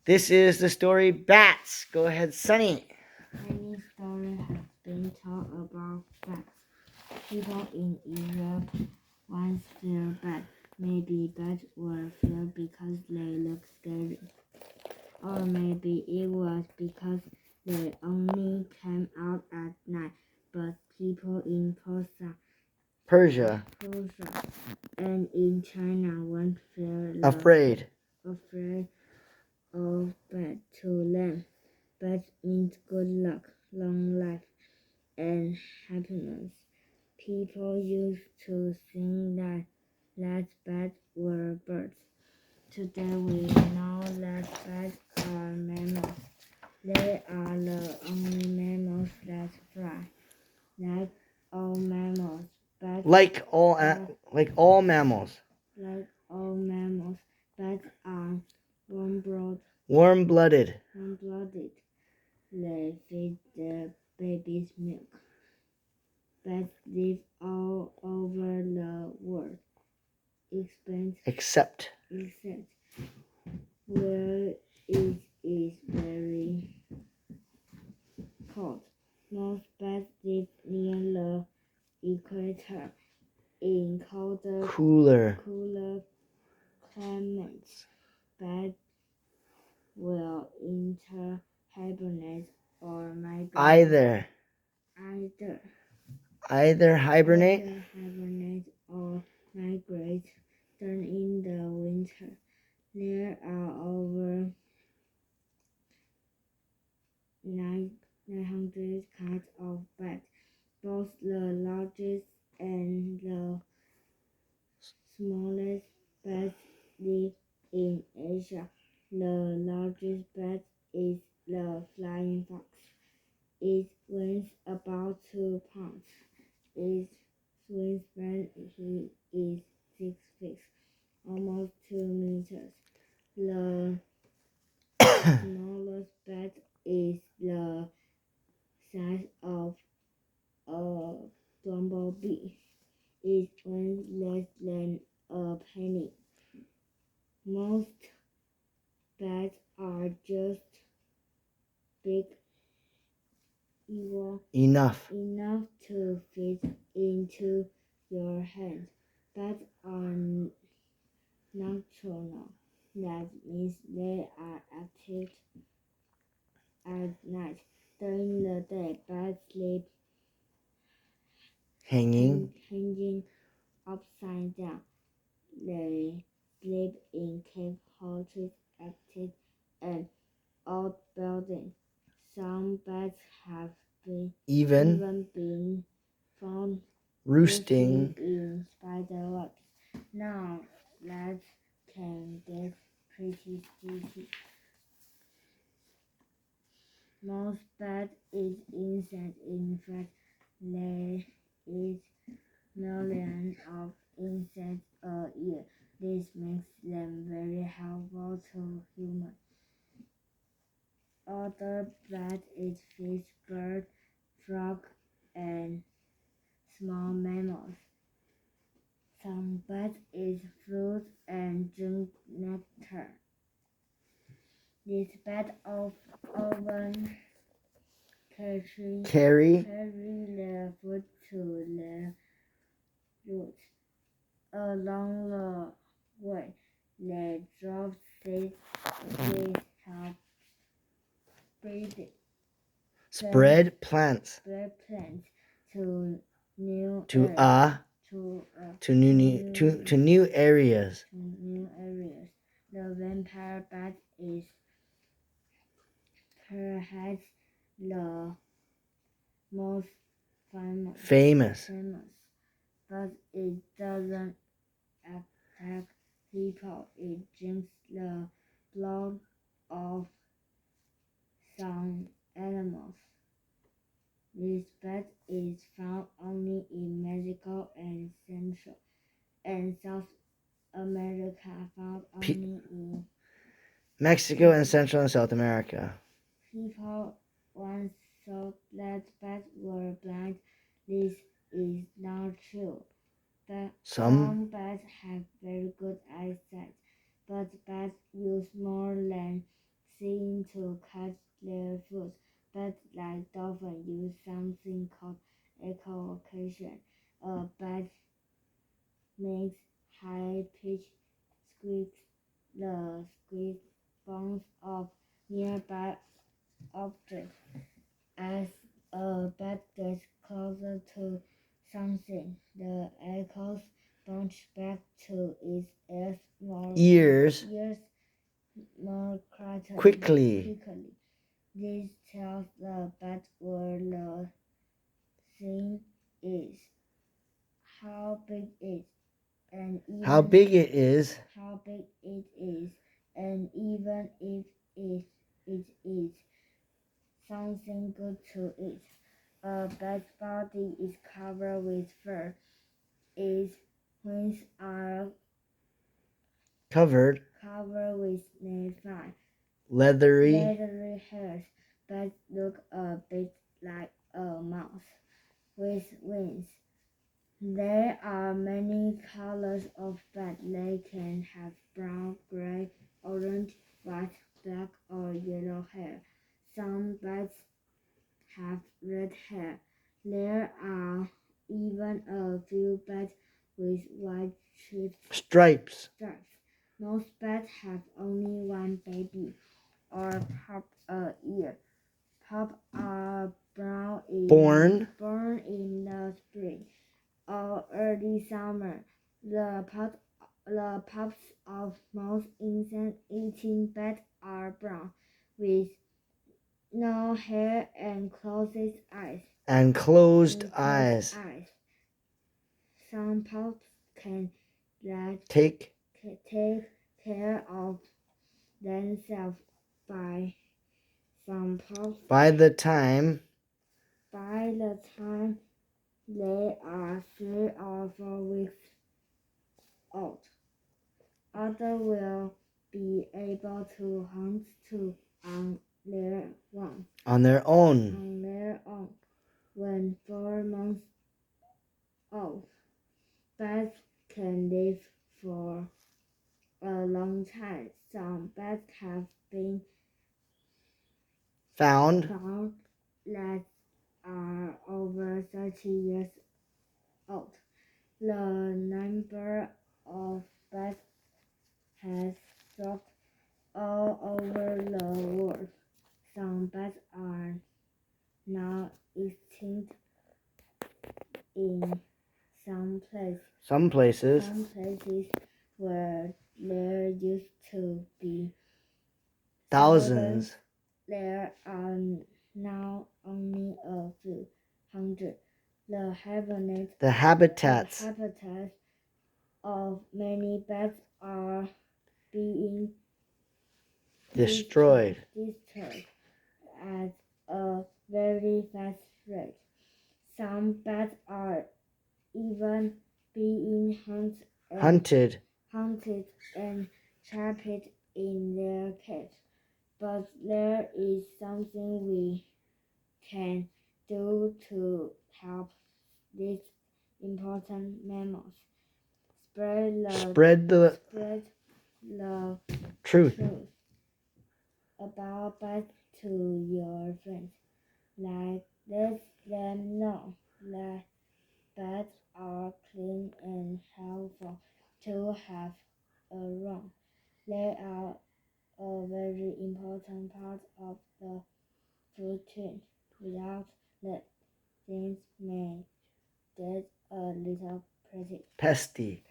This is the story Bats. Go ahead, Sunny. Many stories have been told about bats. People in Europe once feared bats. Maybe bats were feared because they look scary. Or maybe it was because they only came out at night. But people in Persia. and in China weren't Afraid. afraid of bats to them. Bats means good luck, long life, and happiness. People used to think that bats were birds. Today we know that bats are mammals. They are the only mammals that fly. Like all mammals, bats Like all mammals. like all mammals, bats are warm-blooded. Warm-blooded. They feed their babies milk. Bats live all over the world, Except where it is very cold. Most bats live near the equator in cooler. climates. Bats will hibernate or migrate. Either hibernate. Hibernate or migrate during the winter. There are over 900 kinds of bats. Both the largest and the smallest bats live in Asia. The largest bat is the flying fox. It weighs about 2 pounds. Its wingspan is 6 feet, almost 2 meters. The smallest bat is the size of a bumblebee. It weighs less than a penny. Most bats are just big Enough to fit into your hand. Bats are nocturnal. That means they are active at night. During the day, bats sleep hanging upside down. They sleep in cave houses, attics, and old buildings. Some bats have even been found roosting in spider webs. Now that can get pretty sticky. Most bats eat insects. In fact, they eat millions of insects a year. This makes them very helpful to humans. Other bats eat fish, birds, frogs, and small mammals. Some bats eat fruit and drink nectar. These bats often carry their food to their roots. Along the way, they drop seeds. This helps spread plants to new areas. The vampire bat is perhaps the most famous. But it doesn't attack people. It drinks the blood of some animals. This bat is found only in Mexico and Central and South America. Found only in Mexico and Central and South America. People once thought that bats were blind. This is not true. Some bats have very good eyesight, but bats use more than something to catch their food. Bats like dolphins use something called echolocation. A bat makes high-pitched squeaks. The squeak bounces off nearby objects. As a bat gets closer to something, the echoes bounce back to its Ears more quickly. This tells the bat where the thing is, how big it and even How big it is. how big it is, and even if it is something good to eat. A bat's body is covered with fur. Its wings are Covered. with fine, Leathery. hairs. Bats look a bit like a mouse with wings. There are many colors of bats. They can have brown, gray, orange, white, black, or yellow hair. Some bats have red hair. There are even a few bats with white Stripes. Most bats have only one baby or pup a year. Pups are born in the spring or early summer. The pups of most insect-eating bats are brown, with no hair and closed eyes. Some pups can Take care of themselves by by the time they are 3 or 4 weeks old. Others will be able to hunt too on their own. When 4 months old, bats can live for a long time. Some bats have been found that are over 30 years old. The number of bats has dropped all over the world. Some bats are now extinct in some places where there used to be thousands. There are now only a few hundred. The habitats of many bats are being destroyed at a very fast rate. Some bats are even being hunted and trapped in their cages. But there is something we can do to help these important mammals. Spread the truth about bats to your friends. Let them know that bats are clean and helpful to have around. They are a very important part of the food chain. Without that, things may get a little pesty.